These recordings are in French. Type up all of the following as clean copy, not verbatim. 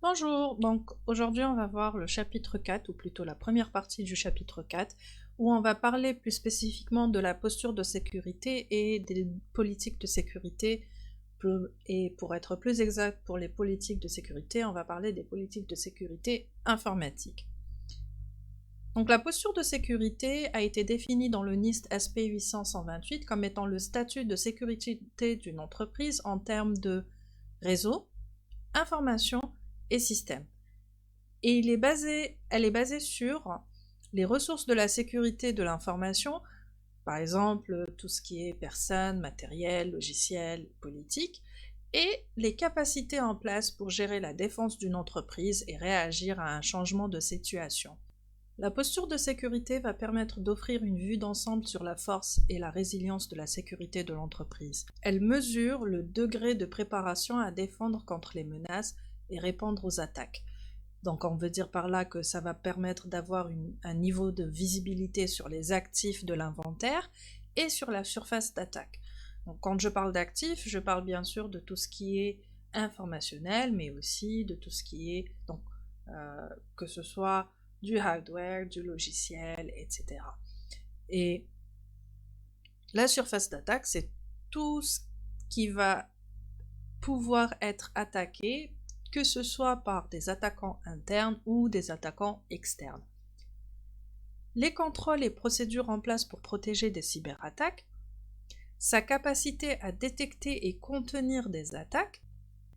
Bonjour, donc aujourd'hui on va voir le chapitre 4, ou plutôt la première partie du chapitre 4, où on va parler plus spécifiquement de la posture de sécurité et des politiques de sécurité. Et pour être plus exact, pour les politiques de sécurité, on va parler des politiques de sécurité informatique. Donc la posture de sécurité a été définie dans le NIST SP 800-128 comme étant le statut de sécurité d'une entreprise en termes de réseau, information et système. Et elle est basée sur les ressources de la sécurité de l'information, par exemple tout ce qui est personnes, matériel, logiciel, politique, et les capacités en place pour gérer la défense d'une entreprise et réagir à un changement de situation. La posture de sécurité va permettre d'offrir une vue d'ensemble sur la force et la résilience de la sécurité de l'entreprise. Elle mesure le degré de préparation à défendre contre les menaces et répondre aux attaques. Donc on veut dire par là que ça va permettre d'avoir un niveau de visibilité sur les actifs de l'inventaire et sur la surface d'attaque. Donc quand je parle d'actifs, je parle bien sûr de tout ce qui est informationnel, mais aussi de tout ce qui est, donc, que ce soit du hardware, du logiciel, etc. Et la surface d'attaque, c'est tout ce qui va pouvoir être attaqué, que ce soit par des attaquants internes ou des attaquants externes. Les contrôles et procédures en place pour protéger des cyberattaques, sa capacité à détecter et contenir des attaques,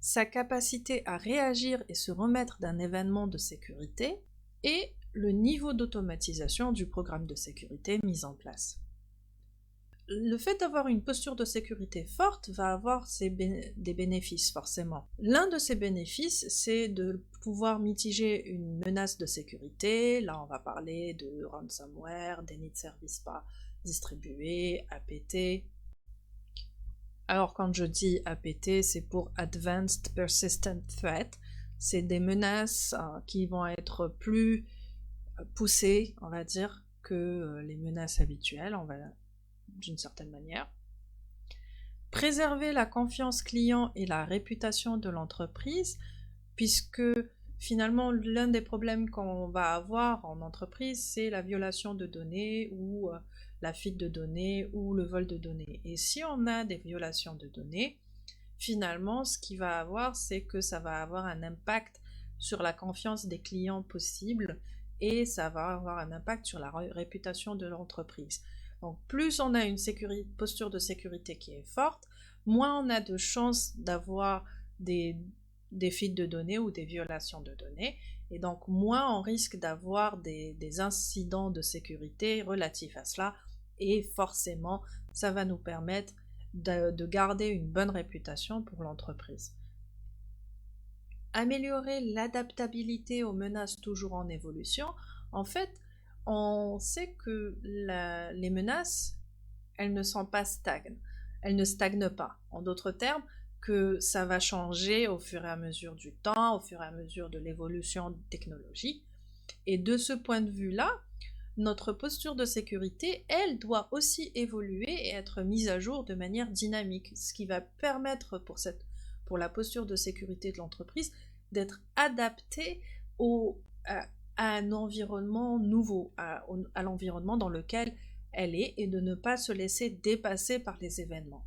sa capacité à réagir et se remettre d'un événement de sécurité, et le niveau d'automatisation du programme de sécurité mis en place. Le fait d'avoir une posture de sécurité forte va avoir des bénéfices forcément. L'un de ces bénéfices, c'est de pouvoir mitiger une menace de sécurité. Là, on va parler de ransomware, déni de service pas distribué, APT. Alors quand je dis APT, c'est pour Advanced Persistent Threat. C'est des menaces qui vont être plus poussées, on va dire, que les menaces habituelles, d'une certaine manière. Préserver la confiance client et la réputation de l'entreprise, puisque finalement l'un des problèmes qu'on va avoir en entreprise, c'est la violation de données ou la fuite de données ou le vol de données. Et si on a des violations de données, finalement ce qu'il va avoir, c'est que ça va avoir un impact sur la confiance des clients possibles et ça va avoir un impact sur la réputation de l'entreprise. Donc plus on a une posture de sécurité qui est forte, moins on a de chances d'avoir des fuites de données ou des violations de données, et donc moins on risque d'avoir des incidents de sécurité relatifs à cela, et forcément ça va nous permettre de garder une bonne réputation pour l'entreprise. Améliorer l'adaptabilité aux menaces toujours en évolution. En fait, on sait que les menaces, elles ne sont pas stagnes. Elles ne stagnent pas. En d'autres termes, que ça va changer au fur et à mesure du temps, au fur et à mesure de l'évolution de technologie. Et de ce point de vue-là, notre posture de sécurité, elle doit aussi évoluer et être mise à jour de manière dynamique, ce qui va permettre pour la posture de sécurité de l'entreprise d'être adaptée à un environnement nouveau, à l'environnement dans lequel elle est, et de ne pas se laisser dépasser par les événements.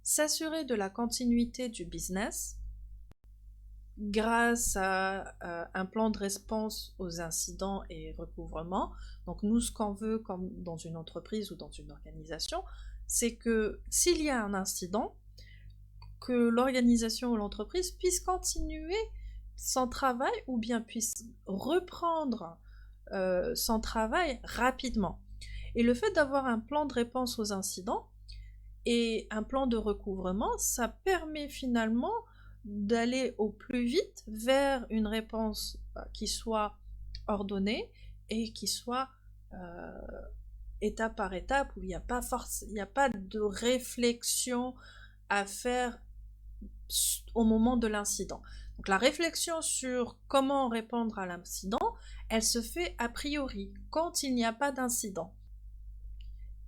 S'assurer de la continuité du business grâce à un plan de réponse aux incidents et recouvrement. Donc nous, ce qu'on veut comme dans une entreprise ou dans une organisation, c'est que s'il y a un incident, que l'organisation ou l'entreprise puisse continuer son travail ou bien puisse reprendre son travail rapidement. Et le fait d'avoir un plan de réponse aux incidents et un plan de recouvrement, ça permet finalement d'aller au plus vite vers une réponse qui soit ordonnée et qui soit étape par étape, où il n'y a pas de réflexion à faire au moment de l'incident. Donc la réflexion sur comment répondre à l'incident, elle se fait a priori quand il n'y a pas d'incident.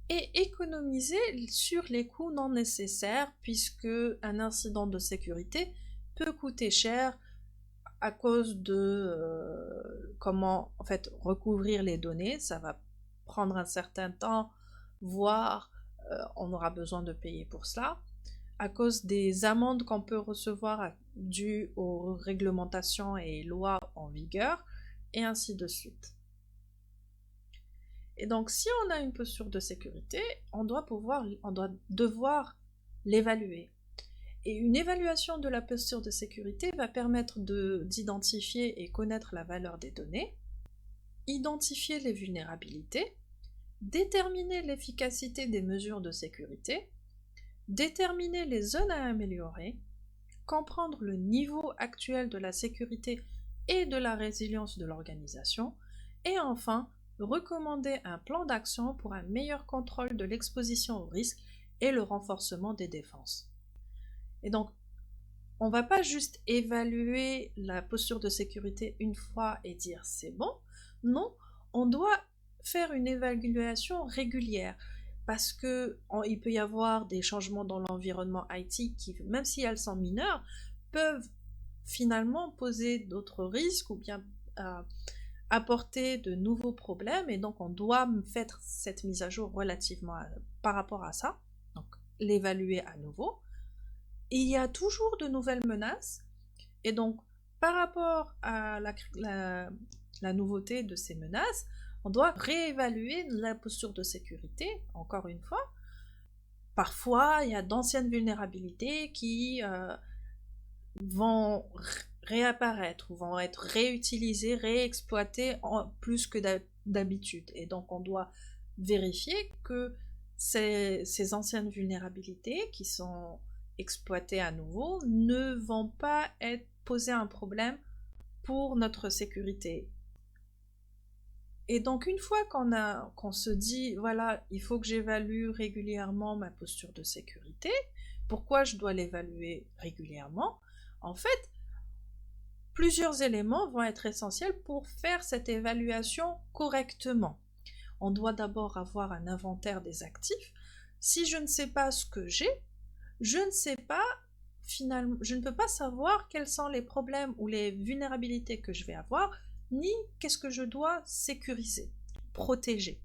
Et économiser sur les coûts non nécessaires, puisque un incident de sécurité peut coûter cher à cause de comment en fait recouvrir les données. Ça va prendre un certain temps, voire on aura besoin de payer pour cela, à cause des amendes qu'on peut recevoir dues aux réglementations et lois en vigueur, et ainsi de suite. Et donc, si on a une posture de sécurité, on doit devoir l'évaluer. Et une évaluation de la posture de sécurité va permettre d'identifier et connaître la valeur des données, identifier les vulnérabilités, déterminer l'efficacité des mesures de sécurité, déterminer les zones à améliorer, comprendre le niveau actuel de la sécurité et de la résilience de l'organisation, et enfin, recommander un plan d'action pour un meilleur contrôle de l'exposition au risque et le renforcement des défenses. Et donc, on ne va pas juste évaluer la posture de sécurité une fois et dire c'est bon. Non, on doit faire une évaluation régulière parce qu'il peut y avoir des changements dans l'environnement IT qui, même si elles sont mineures, peuvent finalement poser d'autres risques ou bien apporter de nouveaux problèmes, et donc on doit faire cette mise à jour par rapport à ça, donc l'évaluer à nouveau. Et il y a toujours de nouvelles menaces, et donc par rapport à la nouveauté de ces menaces, on doit réévaluer la posture de sécurité, encore une fois. Parfois, il y a d'anciennes vulnérabilités qui vont réapparaître ou vont être réutilisées, réexploitées plus que d'habitude. Et donc, on doit vérifier que ces anciennes vulnérabilités qui sont exploitées à nouveau ne vont pas poser un problème pour notre sécurité. Et donc, une fois qu'on se dit, voilà, il faut que j'évalue régulièrement ma posture de sécurité, pourquoi je dois l'évaluer régulièrement? En fait, plusieurs éléments vont être essentiels pour faire cette évaluation correctement. On doit d'abord avoir un inventaire des actifs. Si je ne sais pas ce que j'ai, je ne peux pas savoir quels sont les problèmes ou les vulnérabilités que je vais avoir, ni qu'est-ce que je dois sécuriser, protéger.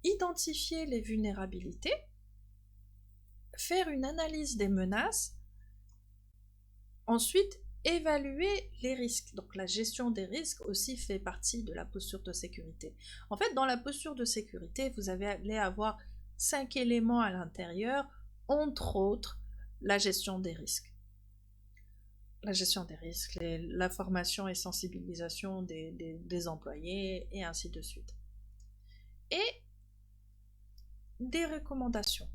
Identifier les vulnérabilités, faire une analyse des menaces, ensuite évaluer les risques. Donc la gestion des risques aussi fait partie de la posture de sécurité. En fait, dans la posture de sécurité, vous allez avoir 5 éléments à l'intérieur, entre autres la gestion des risques. La gestion des risques, la formation et sensibilisation des employés, et ainsi de suite. Et des recommandations.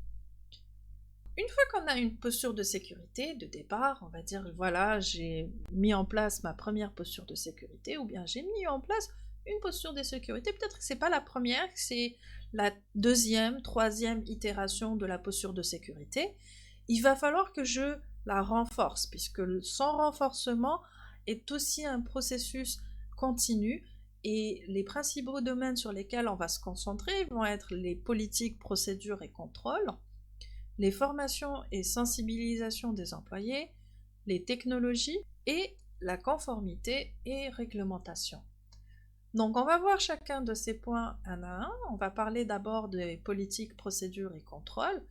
Une fois qu'on a une posture de sécurité de départ, on va dire voilà, j'ai mis en place ma première posture de sécurité, ou bien j'ai mis en place une posture de sécurité, peut-être que c'est pas la première, c'est la deuxième, troisième itération de la posture de sécurité. Il va falloir que je la renforce, puisque son renforcement est aussi un processus continu, et les principaux domaines sur lesquels on va se concentrer vont être les politiques, procédures et contrôles, les formations et sensibilisation des employés, les technologies et la conformité et réglementation. Donc on va voir chacun de ces points un à un. On va parler d'abord des politiques, procédures et contrôles.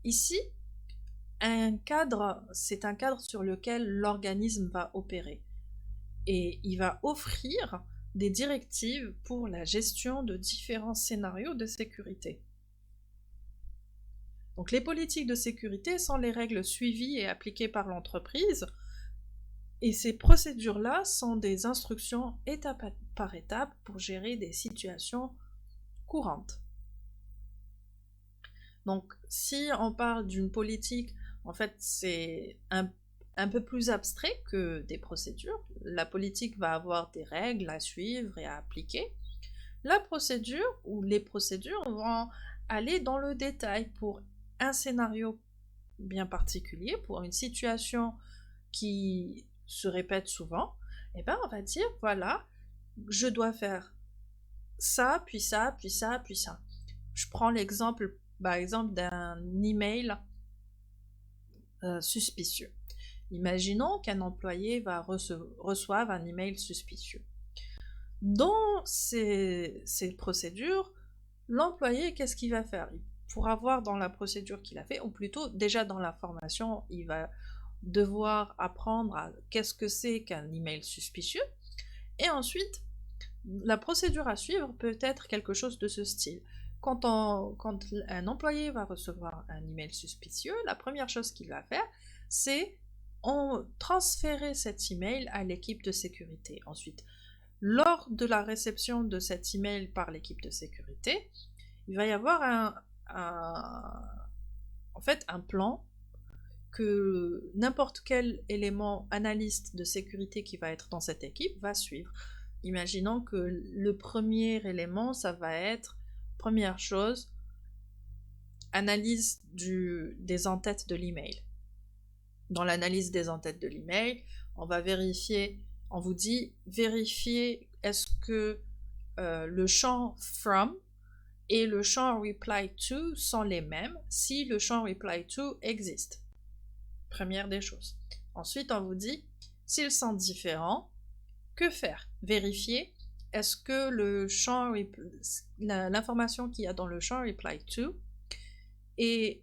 Ici, c'est un cadre sur lequel l'organisme va opérer. Et il va offrir des directives pour la gestion de différents scénarios de sécurité. Donc les politiques de sécurité sont les règles suivies et appliquées par l'entreprise, et ces procédures-là sont des instructions étape par étape pour gérer des situations courantes. Donc si on parle d'une politique, en fait c'est un peu plus abstrait que des procédures. La politique va avoir des règles à suivre et à appliquer. La procédure ou les procédures vont aller dans le détail pour un scénario bien particulier, pour une situation qui se répète souvent. Et ben on va dire voilà, je dois faire ça, puis ça, puis ça, puis ça. Je prends l'exemple, par exemple, d'un email suspicieux. Imaginons qu'un employé reçoive un email suspicieux. Dans ces procédures, l'employé, qu'est-ce qu'il va faire? Pour avoir dans la procédure qu'il a fait, ou plutôt déjà dans la formation, il va devoir apprendre à qu'est-ce que c'est qu'un email suspicieux. Et ensuite, la procédure à suivre peut être quelque chose de ce style. Quand un employé va recevoir un email suspicieux, la première chose qu'il va faire, c'est transférer cet email à l'équipe de sécurité. Ensuite, lors de la réception de cet email par l'équipe de sécurité, il va y avoir en fait un plan que n'importe quel élément analyste de sécurité qui va être dans cette équipe va suivre. Imaginons que le premier élément, ça va être, première chose, analyse des en-têtes de l'email. Dans l'analyse des en-têtes de l'email, on va vérifier, on vous dit, vérifier est-ce que le champ from et le champ reply to sont les mêmes si le champ reply to existe. Première des choses. Ensuite, on vous dit, s'ils sont différents, que faire? Vérifier, est-ce que l'information qu'il y a dans le champ reply to est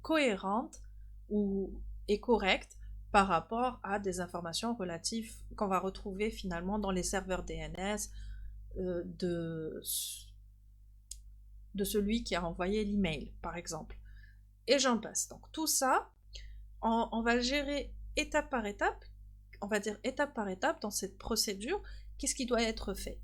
cohérente ou est correcte par rapport à des informations relatives qu'on va retrouver finalement dans les serveurs DNS de celui qui a envoyé l'email, par exemple. Et j'en passe. Donc tout ça, on va gérer étape par étape, on va dire étape par étape dans cette procédure, qu'est-ce qui doit être fait.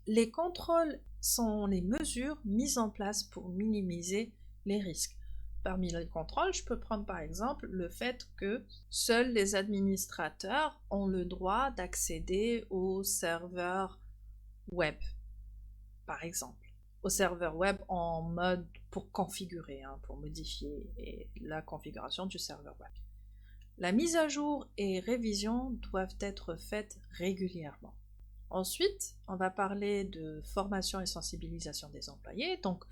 Les contrôles sont les mesures mises en place pour minimiser les risques. Parmi les contrôles, je peux prendre par exemple le fait que seuls les administrateurs ont le droit d'accéder aux serveurs web, par exemple. Au serveur web en mode pour configurer, pour modifier la configuration du serveur web. La mise à jour et révision doivent être faites régulièrement. Ensuite, on va parler de formation et sensibilisation des employés. Donc,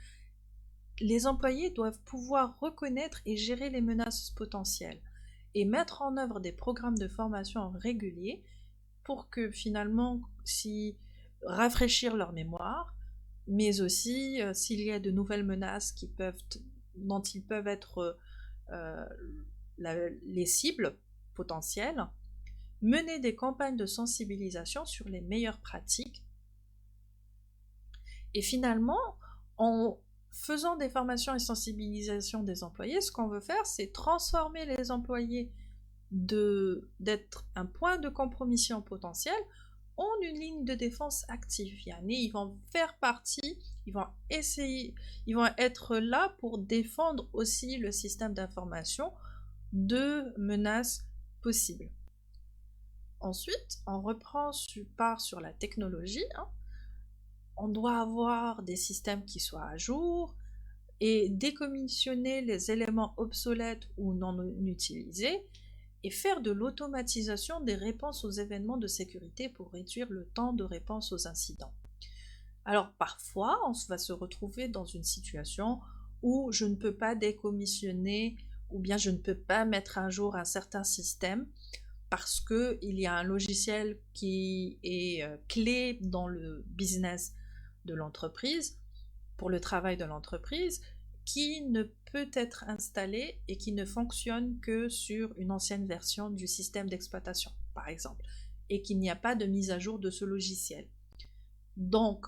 les employés doivent pouvoir reconnaître et gérer les menaces potentielles et mettre en œuvre des programmes de formation réguliers pour que finalement, rafraîchir leur mémoire, mais aussi s'il y a de nouvelles menaces dont ils peuvent être les cibles potentielles, mener des campagnes de sensibilisation sur les meilleures pratiques. Et finalement, en faisant des formations et sensibilisation des employés, ce qu'on veut faire, c'est transformer les employés d'être un point de compromission potentiel en une ligne de défense active. Ils vont faire partie, ils vont être là pour défendre aussi le système d'information de menaces possibles. Ensuite, on part sur la technologie. On doit avoir des systèmes qui soient à jour et décommissionner les éléments obsolètes ou non utilisés et faire de l'automatisation des réponses aux événements de sécurité pour réduire le temps de réponse aux incidents. Alors parfois, on va se retrouver dans une situation où je ne peux pas décommissionner ou bien je ne peux pas mettre à jour un certain système parce qu'il y a un logiciel qui est clé dans le business de l'entreprise, pour le travail de l'entreprise, qui ne peut être installé et qui ne fonctionne que sur une ancienne version du système d'exploitation, par exemple, et qu'il n'y a pas de mise à jour de ce logiciel. Donc,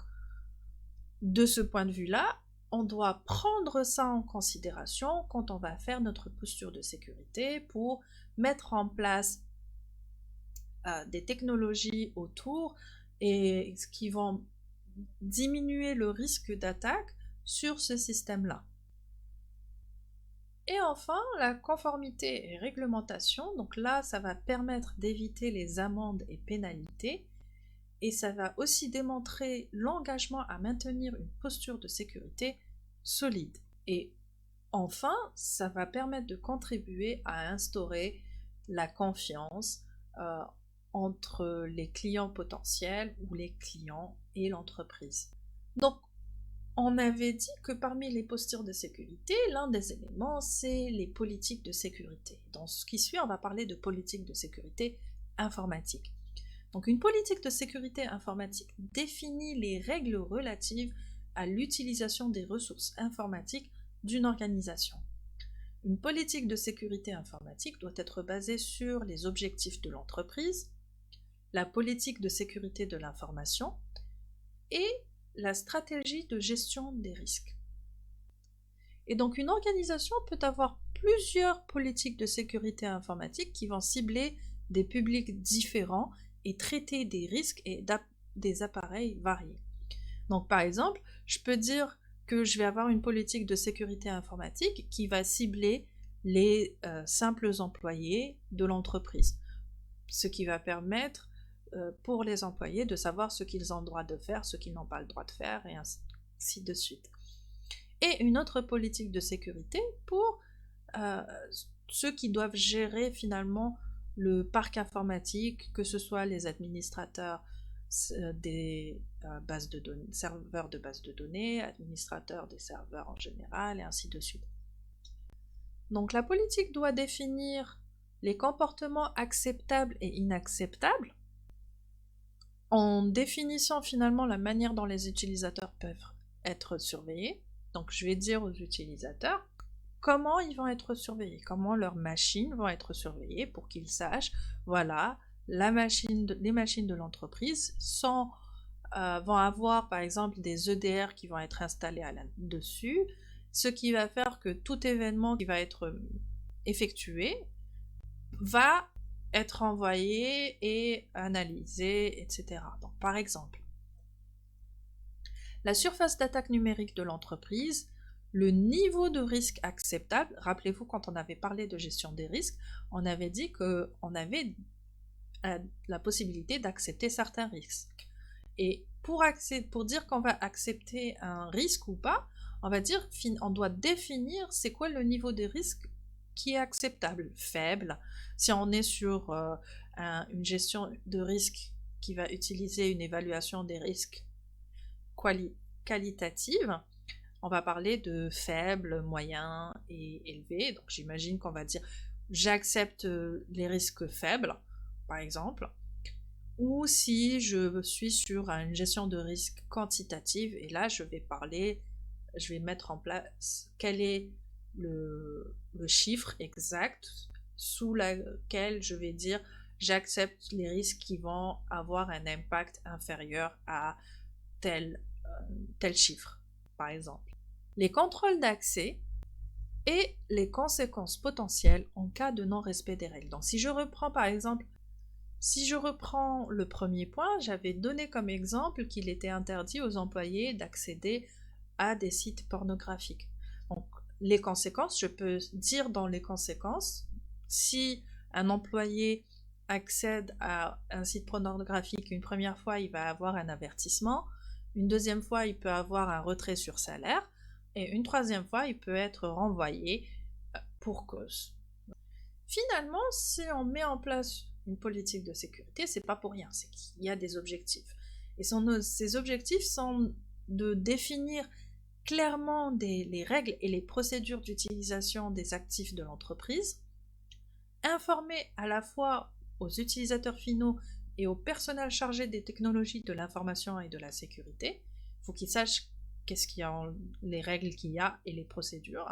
de ce point de vue-là, on doit prendre ça en considération quand on va faire notre posture de sécurité pour mettre en place des technologies autour et qui vont diminuer le risque d'attaque sur ce système-là. Et enfin, la conformité et réglementation. Donc là, ça va permettre d'éviter les amendes et pénalités et ça va aussi démontrer l'engagement à maintenir une posture de sécurité solide. Et enfin, ça va permettre de contribuer à instaurer la confiance entre les clients potentiels ou les clients et l'entreprise. Donc, On avait dit que parmi les postures de sécurité, l'un des éléments, c'est les politiques de sécurité. Dans ce qui suit, on va parler de politique de sécurité informatique. Donc une politique de sécurité informatique définit les règles relatives à l'utilisation des ressources informatiques d'une organisation. Une politique de sécurité informatique doit être basée sur les objectifs de l'entreprise, la politique de sécurité de l'information et la stratégie de gestion des risques. Et donc une organisation peut avoir plusieurs politiques de sécurité informatique qui vont cibler des publics différents et traiter des risques et des appareils variés. Donc par exemple, je peux dire que je vais avoir une politique de sécurité informatique qui va cibler les simples employés de l'entreprise, ce qui va permettre pour les employés de savoir ce qu'ils ont le droit de faire, ce qu'ils n'ont pas le droit de faire, et ainsi de suite. Et une autre politique de sécurité pour ceux qui doivent gérer finalement le parc informatique, que ce soit les administrateurs des bases de données, serveurs de bases de données, administrateurs des serveurs en général, et ainsi de suite. Donc la politique doit définir les comportements acceptables et inacceptables, en définissant finalement la manière dont les utilisateurs peuvent être surveillés. Donc je vais dire aux utilisateurs comment ils vont être surveillés, comment leurs machines vont être surveillées pour qu'ils sachent, voilà, les machines de l'entreprise vont avoir par exemple des EDR qui vont être installés dessus, ce qui va faire que tout événement qui va être effectué va être envoyé et analysé, etc. Donc, par exemple, la surface d'attaque numérique de l'entreprise, le niveau de risque acceptable. Rappelez-vous, quand on avait parlé de gestion des risques, on avait dit qu'on avait la possibilité d'accepter certains risques. Et pour dire qu'on va accepter un risque ou pas, on doit définir c'est quoi le niveau de risque qui est acceptable, faible. Si on est sur une gestion de risque qui va utiliser une évaluation des risques qualitative, on va parler de faible, moyen et élevé. Donc j'imagine qu'on va dire j'accepte les risques faibles, par exemple. Ou si je suis sur une gestion de risque quantitative, et là je vais mettre en place quel est le chiffre exact sous lequel je vais dire j'accepte les risques qui vont avoir un impact inférieur à tel chiffre, par exemple. Les contrôles d'accès et les conséquences potentielles en cas de non-respect des règles. Donc si je reprends par exemple, le premier point, j'avais donné comme exemple qu'il était interdit aux employés d'accéder à des sites pornographiques. Donc les conséquences, je peux dire dans les conséquences, si un employé accède à un site pornographique une première fois, il va avoir un avertissement, une deuxième fois, il peut avoir un retrait sur salaire, et une troisième fois, il peut être renvoyé pour cause. Finalement, si on met en place une politique de sécurité, c'est pas pour rien, c'est qu'il y a des objectifs. Et ces objectifs sont de définir clairement les règles et les procédures d'utilisation des actifs de l'entreprise, informer à la fois aux utilisateurs finaux et au personnel chargé des technologies de l'information et de la sécurité. Il faut qu'ils sachent qu'est-ce qu'il y a, les règles qu'il y a et les procédures.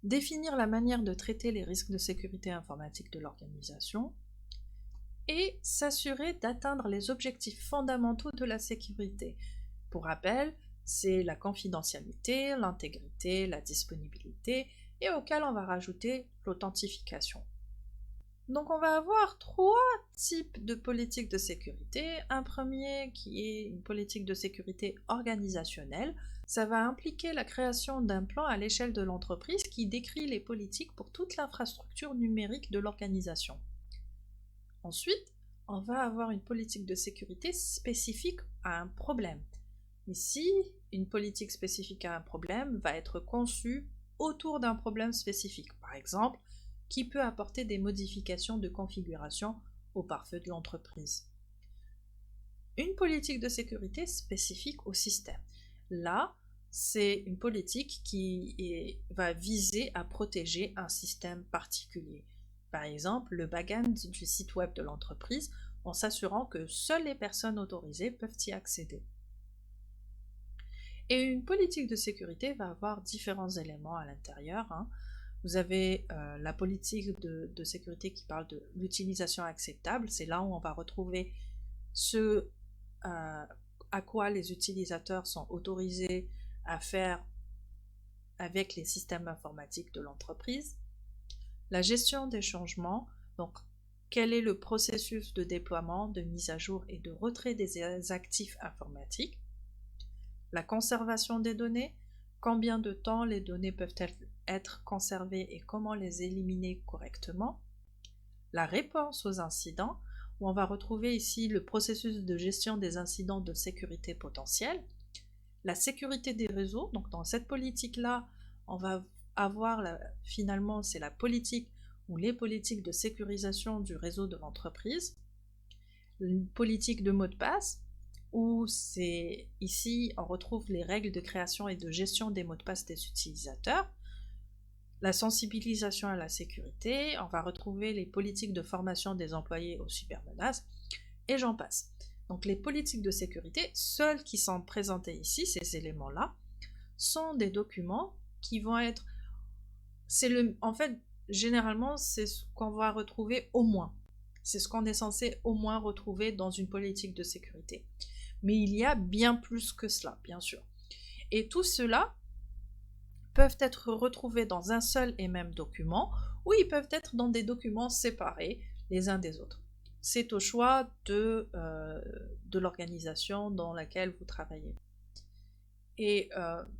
Définir la manière de traiter les risques de sécurité informatique de l'organisation et s'assurer d'atteindre les objectifs fondamentaux de la sécurité. Pour rappel, c'est la confidentialité, l'intégrité, la disponibilité et auquel on va rajouter l'authentification. Donc on va avoir 3 types de politiques de sécurité. Un premier qui est une politique de sécurité organisationnelle. Ça va impliquer la création d'un plan à l'échelle de l'entreprise qui décrit les politiques pour toute l'infrastructure numérique de l'organisation. Ensuite, on va avoir une politique de sécurité spécifique à un problème. Ici, une politique spécifique à un problème va être conçue autour d'un problème spécifique. Par exemple, qui peut apporter des modifications de configuration au pare-feu de l'entreprise. Une politique de sécurité spécifique au système. Là, c'est une politique va viser à protéger un système particulier. Par exemple, le back-end du site web de l'entreprise, en s'assurant que seules les personnes autorisées peuvent y accéder. Et une politique de sécurité va avoir différents éléments à l'intérieur. Vous avez la politique de sécurité qui parle de l'utilisation acceptable. C'est là où on va retrouver ce à quoi les utilisateurs sont autorisés à faire avec les systèmes informatiques de l'entreprise. La gestion des changements, donc quel est le processus de déploiement, de mise à jour et de retrait des actifs informatiques. La conservation des données, combien de temps les données peuvent être conservées et comment les éliminer correctement. La réponse aux incidents, où on va retrouver ici le processus de gestion des incidents de sécurité potentielle. La sécurité des réseaux, donc dans cette politique-là, on va avoir finalement c'est la politique ou les politiques de sécurisation du réseau de l'entreprise. Une politique de mot de passe, où c'est ici on retrouve les règles de création et de gestion des mots de passe des utilisateurs. La sensibilisation à la sécurité, on va retrouver les politiques de formation des employés aux cybermenaces, et j'en passe. Donc les politiques de sécurité, seules qui sont présentées ici, ces éléments-là, sont des documents qui vont être... En fait, généralement, c'est ce qu'on va retrouver au moins. C'est ce qu'on est censé au moins retrouver dans une politique de sécurité. Mais il y a bien plus que cela, bien sûr. Et tout cela peuvent être retrouvés dans un seul et même document, ou ils peuvent être dans des documents séparés les uns des autres. C'est au choix de l'organisation dans laquelle vous travaillez. Et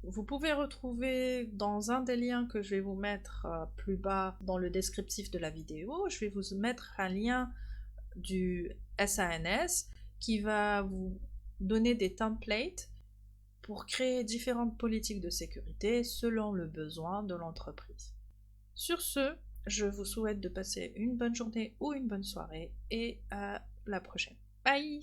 vous pouvez retrouver dans un des liens que je vais vous mettre plus bas dans le descriptif de la vidéo, je vais vous mettre un lien du SANS qui va vous donner des templates pour créer différentes politiques de sécurité selon le besoin de l'entreprise. Sur ce, je vous souhaite de passer une bonne journée ou une bonne soirée et à la prochaine. Bye!